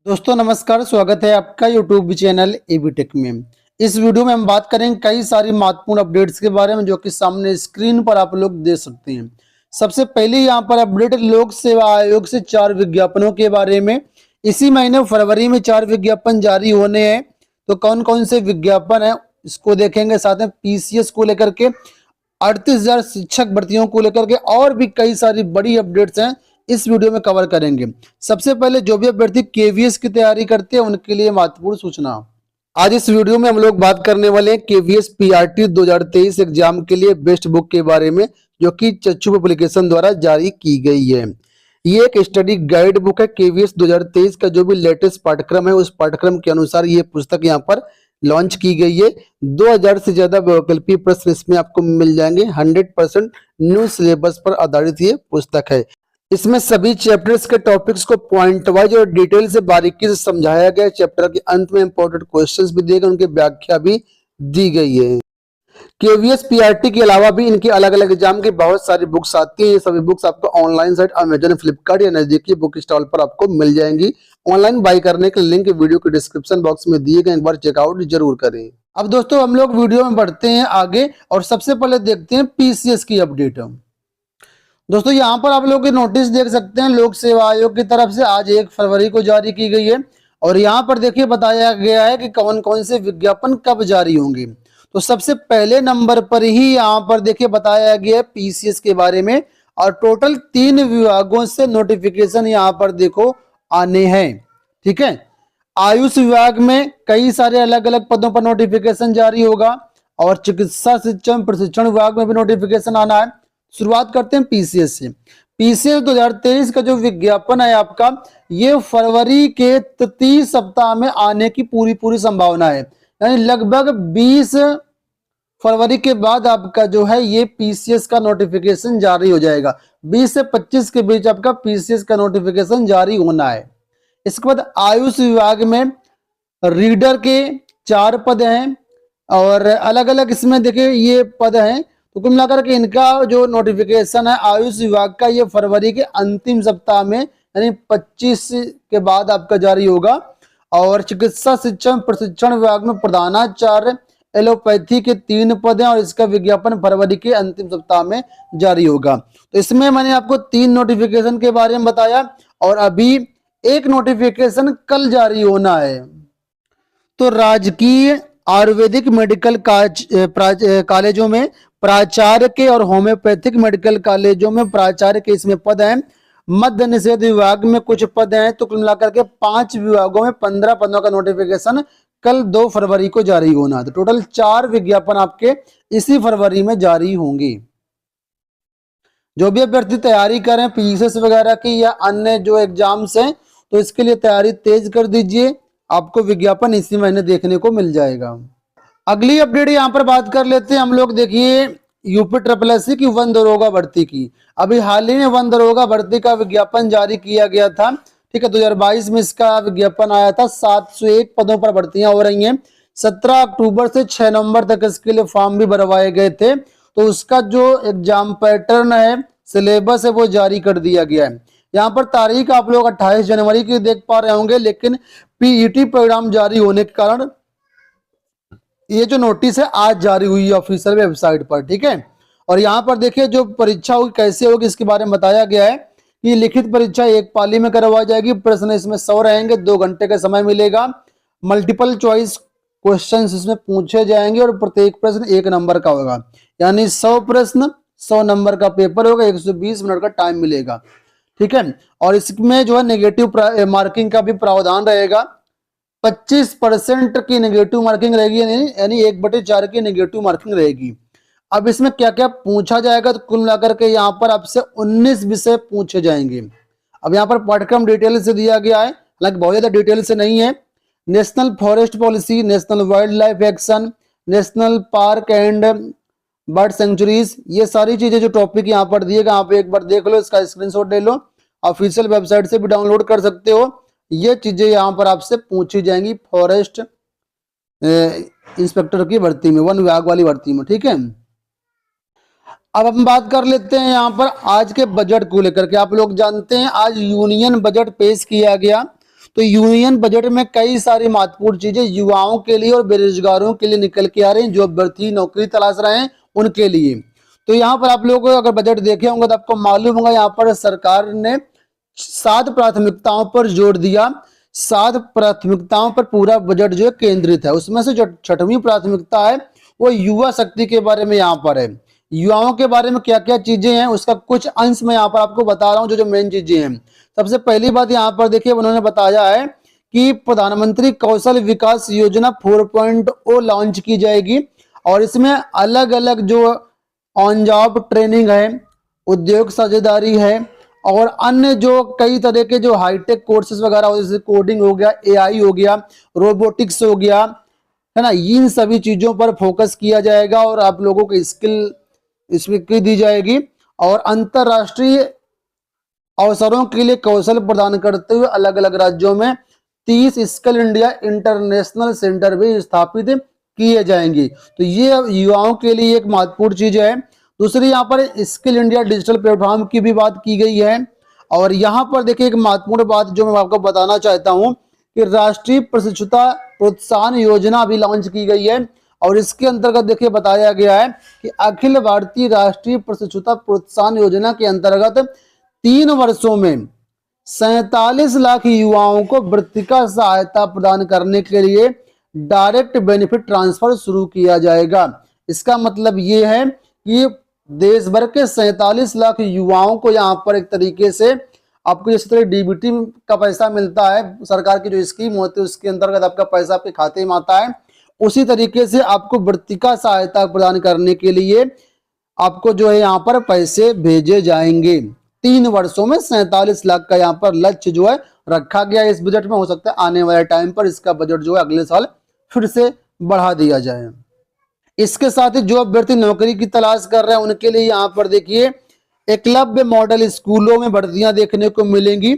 दोस्तों नमस्कार, स्वागत है आपका यूट्यूब चैनल एबीटेक में। इस वीडियो में हम बात करेंगे कई सारी महत्वपूर्ण अपडेट्स के बारे में जो कि सामने स्क्रीन पर आप लोग देख सकते हैं। सबसे पहले यहाँ पर अपडेट लोक सेवा आयोग से 4 विज्ञापनों के बारे में। इसी महीने फरवरी में 4 विज्ञापन जारी होने हैं। तो कौन कौन से विज्ञापन है इसको देखेंगे, साथ में पीसीएस को लेकर के 38,000 शिक्षक भर्तियों को लेकर के और भी कई सारी बड़ी अपडेट्स हैं इस वीडियो में कवर करेंगे। सबसे पहले जो भी अभ्यर्थी केवीएस की तैयारी करते हैं उनके लिए महत्वपूर्ण सूचना। आज इस वीडियो में हम लोग बात करने वाले हैं केवीएस पीआरटी 2023 एग्जाम के लिए बेस्ट बुक के बारे में, जो कि चच्चू पब्लिकेशन द्वारा जारी की गई है। ये एक स्टडी गाइड बुक है। केवीएस 2023 का जो भी लेटेस्ट पाठ्यक्रम है उस पाठ्यक्रम के अनुसार ये पुस्तक यहाँ पर लॉन्च की गई है। 2000 से ज्यादा वैकल्पिक प्रश्न इसमें आपको मिल जाएंगे। 100% न्यू सिलेबस पर आधारित ये पुस्तक है। इसमें सभी चैप्टर्स के टॉपिक्स को पॉइंट वाइज और डिटेल से बारीकी से समझाया गया है। चैप्टर के अंत में इंपॉर्टेंट क्वेश्चंस भी दिए गए, उनकी व्याख्या भी दी गई है। केवीएस पीआरटी के अलावा भी इनके अलग अलग एग्जाम की बहुत सारी बुक्स आती हैं। ये सभी बुक्स आपको ऑनलाइन साइट अमेजन, फ्लिपकार्ट या नजदीकी बुक स्टॉल पर आपको मिल जाएंगी। ऑनलाइन बाय करने के लिंक वीडियो के डिस्क्रिप्शन बॉक्स में दिए गए, एक बार चेकआउट जरूर करें। अब दोस्तों हम लोग वीडियो में बढ़ते हैं आगे और सबसे पहले देखते हैं पीसीएस की अपडेट। दोस्तों यहाँ पर आप लोग नोटिस देख सकते हैं, लोक सेवा आयोग की तरफ से आज 1 फरवरी को जारी की गई है। और यहाँ पर देखिए बताया गया है कि कौन कौन से विज्ञापन कब जारी होंगे। तो सबसे पहले नंबर पर ही यहाँ पर देखिए बताया गया है पीसीएस के बारे में। और टोटल 3 विभागों से नोटिफिकेशन यहाँ पर देखो आने हैं। ठीक है, आयुष विभाग में कई सारे अलग अलग पदों पर नोटिफिकेशन जारी होगा और चिकित्सा शिक्षण प्रशिक्षण विभाग में भी नोटिफिकेशन आना है। शुरुआत करते हैं पीसीएस से। पीसीएस 2023 का जो विज्ञापन है आपका, ये फरवरी के तृतीय सप्ताह में आने की पूरी संभावना है। यानी लगभग 20 फरवरी के बाद आपका जो है ये पीसीएस का नोटिफिकेशन जारी हो जाएगा। 20 से 25 के बीच आपका पीसीएस का नोटिफिकेशन जारी होना है। इसके बाद आयुष विभाग में रीडर के 4 पद हैं और अलग अलग इसमें देखिए ये पद हैं। तो कुल मिलाकर के इनका जो नोटिफिकेशन है आयुष विभाग का, ये फरवरी के अंतिम सप्ताह में यानी 25 के बाद आपका जारी होगा। और चिकित्सा शिक्षण प्रशिक्षण विभाग में प्रधानाचार्य एलोपैथी के 3 पद हैं और इसका विज्ञापन फरवरी के अंतिम सप्ताह में जारी होगा। तो इसमें मैंने आपको 3 नोटिफिकेशन के बारे में बताया और अभी एक नोटिफिकेशन कल जारी होना है। तो राजकीय आयुर्वेदिक मेडिकल कॉलेजों में प्राचार्य के और होम्योपैथिक मेडिकल कॉलेजों में प्राचार्य के इसमें पद हैं। मद्य निषेध विभाग में कुछ पद हैं। तो कुल मिलाकर के 5 विभागों में 15 पदों का नोटिफिकेशन कल 2 फरवरी को जारी होना है। तो टोटल 4 विज्ञापन आपके इसी फरवरी में जारी होंगे। जो भी अभ्यर्थी तैयारी करें पीसीएस वगैरह की या अन्य जो एग्जाम्स हैं, तो इसके लिए तैयारी तेज कर दीजिए, आपको विज्ञापन इसी महीने देखने को मिल जाएगा। अगली अपडेट यहाँ पर बात कर लेते हैं हम लोग। देखिए यूपी SSS की 1 दरोगा भर्ती की अभी हाल ही में 1 दरोगा भर्ती का विज्ञापन जारी किया गया था। ठीक है, 2022 में इसका विज्ञापन आया था। 701 पदों पर भर्तियां हो रही हैं। 17 अक्टूबर से 6 नवंबर तक इसके लिए फॉर्म भी भरवाए गए थे। तो उसका जो एग्जाम पैटर्न है, सिलेबस है, वो जारी कर दिया गया है। यहाँ पर तारीख आप लोग 28 जनवरी की देख पा रहे होंगे, लेकिन पीईटी प्रोग्राम जारी होने के कारण ये जो नोटिस है आज जारी हुई है ऑफिशियल वेबसाइट पर। ठीक है, और यहाँ पर देखिए जो परीक्षा होगी कैसे होगी इसके बारे में बताया गया है कि लिखित परीक्षा 1 पाली में करवाई जाएगी। प्रश्न इसमें 100 रहेंगे, 2 घंटे का समय मिलेगा। मल्टीपल चॉइस क्वेश्चंस इसमें पूछे जाएंगे और प्रत्येक प्रश्न 1 नंबर का होगा। यानी 100 प्रश्न 100 नंबर का पेपर होगा, 120 मिनट का टाइम मिलेगा। ठीक है, और इसमें जो है नेगेटिव मार्किंग का भी प्रावधान रहेगा। 25% की नेगेटिव मार्किंग रहेगी, यानी 1/4 की नेगेटिव मार्किंग रहेगी। अब इसमें क्या क्या पूछा जाएगा, तो कुल मिलाकर के यहाँ पर आपसे 19 विषय पूछे जाएंगे। अब यहाँ पर पाठ्यक्रम डिटेल से दिया गया है, हालांकि बहुत ज्यादा डिटेल से नहीं है। National forest policy, national wildlife action, national park and bird sanctuaries, ये सारी चीजें जो टॉपिक यहाँ पर दिए गए, यहाँ पे एक बार देख लो, इसका स्क्रीनशॉट ले लो, ऑफिशियल वेबसाइट से भी डाउनलोड कर सकते हो। ये चीजें यहाँ पर आपसे पूछी जाएंगी फॉरेस्ट इंस्पेक्टर की भर्ती में, 1 विभाग वाली भर्ती में। ठीक है, अब हम बात कर लेते हैं यहाँ पर आज के बजट को लेकर के। आप लोग जानते हैं आज यूनियन बजट पेश किया गया। तो यूनियन बजट में कई सारी महत्वपूर्ण चीजें युवाओं के लिए और बेरोजगारों के लिए निकल के आ रही हैं, जो अभ्यर्थी नौकरी तलाश रहे हैं उनके लिए। तो यहाँ पर आप लोग अगर बजट देखे होंगे तो आपको मालूम होगा यहाँ पर सरकार ने 7 प्राथमिकताओं पर जोर दिया। 7 प्राथमिकताओं पर पूरा बजट जो है केंद्रित है। उसमें से जो 6वीं प्राथमिकता है वो युवा शक्ति के बारे में यहाँ पर है। युवाओं के बारे में क्या क्या चीजें हैं उसका कुछ अंश मैं यहाँ पर आपको बता रहा हूँ, जो जो मेन चीजें हैं। सबसे पहली बात यहाँ पर देखिए, उन्होंने बताया है कि प्रधानमंत्री कौशल विकास योजना 4.0 लॉन्च की जाएगी और इसमें अलग अलग जो ऑन जॉब ट्रेनिंग है, उद्योग साझेदारी है और अन्य जो कई तरह के जो हाईटेक कोर्सेज वगैरह हो, जैसे कोडिंग हो गया, एआई हो गया, रोबोटिक्स हो गया, है ना, इन सभी चीजों पर फोकस किया जाएगा और आप लोगों को स्किल इसमें दी जाएगी। और अंतरराष्ट्रीय अवसरों के लिए कौशल प्रदान करते हुए अलग अलग राज्यों में 30 स्किल इंडिया इंटरनेशनल सेंटर भी स्थापित किए जाएंगे। तो ये युवाओं के लिए एक महत्वपूर्ण चीज है। दूसरी यहाँ पर स्किल इंडिया डिजिटल प्लेटफॉर्म की भी बात की गई है। और यहाँ पर देखिए एक महत्वपूर्ण बात जो मैं आपको बताना चाहता हूँ कि राष्ट्रीय प्रशिक्षुता प्रोत्साहन योजना भी लॉन्च की गई है और इसके अंतर्गत देखिए बताया गया है कि अखिल भारतीय राष्ट्रीय प्रशिक्षुता प्रोत्साहन योजना के अंतर्गत 3 वर्षों में 47 लाख युवाओं को वृत्तिका सहायता प्रदान करने के लिए डायरेक्ट बेनिफिट ट्रांसफर शुरू किया जाएगा। इसका मतलब ये है कि देश भर के 47 लाख युवाओं को यहाँ पर एक तरीके से आपको जिस तरह डीबीटी का पैसा मिलता है, सरकार की जो स्कीम होती है उसके अंतर्गत आपका पैसा आपके खाते में आता है, उसी तरीके से आपको वृत्तिका सहायता प्रदान करने के लिए आपको जो है यहाँ पर पैसे भेजे जाएंगे। 3 वर्षों में 47 लाख का यहाँ पर लक्ष्य जो है रखा गया इस बजट में। हो सकता है आने वाले टाइम पर इसका बजट जो है अगले साल फिर से बढ़ा दिया जाए। इसके साथ ही जो अभ्यर्थी नौकरी की तलाश कर रहे हैं उनके लिए यहाँ पर देखिए एकलव्य मॉडल स्कूलों में भर्तियां देखने को मिलेंगी।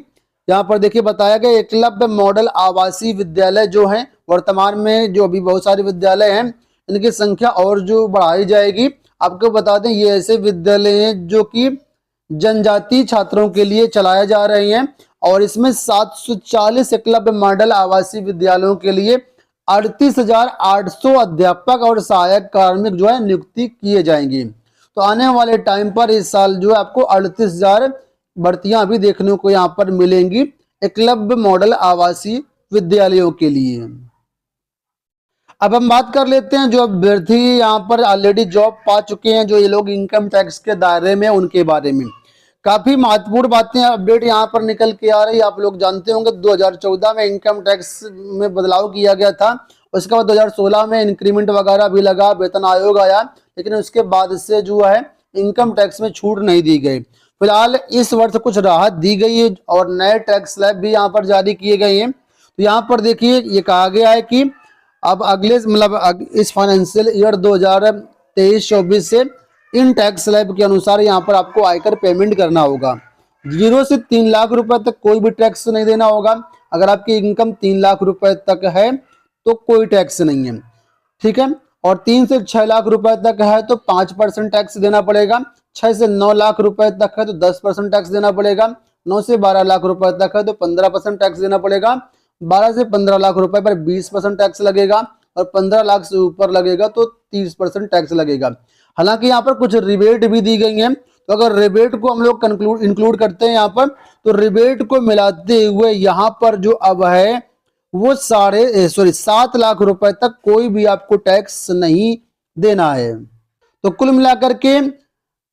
यहाँ पर देखिए बताया गया एकलव्य मॉडल आवासीय विद्यालय जो है, वर्तमान में जो अभी बहुत सारे विद्यालय हैं इनकी संख्या और जो बढ़ाई जाएगी। आपको बता दें ये ऐसे विद्यालय हैं जो कि जनजातीय छात्रों के लिए चलाए जा रहे हैं और इसमें 740 एकलव्य मॉडल आवासीय विद्यालयों के लिए 38,800 अध्यापक और सहायक कार्मिक जो है नियुक्ति किए जाएंगे। तो आने वाले टाइम पर इस साल जो है आपको 38,000 भर्तियां भी देखने को यहाँ पर मिलेंगी एकलव्य मॉडल आवासीय विद्यालयों के लिए। अब हम बात कर लेते हैं जो अभ्यर्थी यहाँ पर ऑलरेडी जॉब पा चुके हैं, जो ये लोग इनकम टैक्स के दायरे में, उनके बारे में काफी महत्वपूर्ण बातें अपडेट यहाँ पर निकल के आ रही है। आप लोग जानते होंगे 2014 में इनकम टैक्स में बदलाव किया गया था, उसके बाद 2016 में इंक्रीमेंट वगैरह भी लगा, वेतन आयोग आया, लेकिन उसके बाद से जो है इनकम टैक्स में छूट नहीं दी गई। फिलहाल इस वर्ष कुछ राहत दी गई है और नए टैक्स स्लैब भी यहाँ पर जारी किए गए हैं। तो यहाँ पर देखिए ये कहा गया है कि अब अगले मतलब इस फाइनेंशियल ईयर 2023-24 से इन टैक्स स्लैब के अनुसार यहाँ पर आपको आयकर पेमेंट करना होगा। 0 से 3 लाख रुपए तक कोई भी टैक्स नहीं देना होगा। अगर आपकी इनकम 3 लाख रुपए तक है तो कोई टैक्स नहीं है, ठीक है। और 3 से 6 लाख रुपए तक है तो 5% टैक्स देना पड़ेगा। 6 से 9 लाख रुपए तक है तो 10% टैक्स देना पड़ेगा। 9 से 12 लाख रुपए तक है तो 15% टैक्स देना पड़ेगा। 12 से 15 लाख रुपए पर 20% टैक्स लगेगा और 15 लाख से ऊपर लगेगा तो 30% टैक्स लगेगा। हालांकि यहाँ पर कुछ रिबेट भी दी गई है, तो अगर रिबेट को हम लोग इंक्लूड करते हैं यहाँ पर, तो रिबेट को मिलाते हुए यहाँ पर जो अब है वो 7 लाख रुपए तक कोई भी आपको टैक्स नहीं देना है। तो कुल मिलाकर के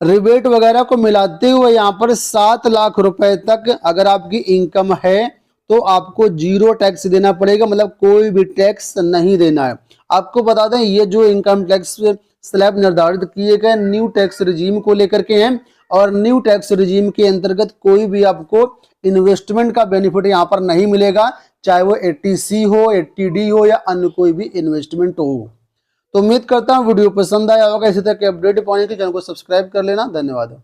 रिबेट वगैरह को मिलाते हुए यहाँ पर 7 लाख रुपए तक अगर आपकी इनकम है तो आपको 0 टैक्स देना पड़ेगा, मतलब कोई भी टैक्स नहीं देना है। आपको बता दें ये जो इनकम टैक्स स्लैब निर्धारित किए गए न्यू टैक्स रिजीम को लेकर के हैं और न्यू टैक्स रिजीम के अंतर्गत कोई भी आपको इन्वेस्टमेंट का बेनिफिट यहाँ पर नहीं मिलेगा, चाहे वो 80C हो, 80D हो या अन्य कोई भी इन्वेस्टमेंट हो। तो उम्मीद करता हूँ वीडियो पसंद आया होगा। इसी तरह के अपडेट पाने के लिए चैनल को सब्सक्राइब कर लेना। धन्यवाद।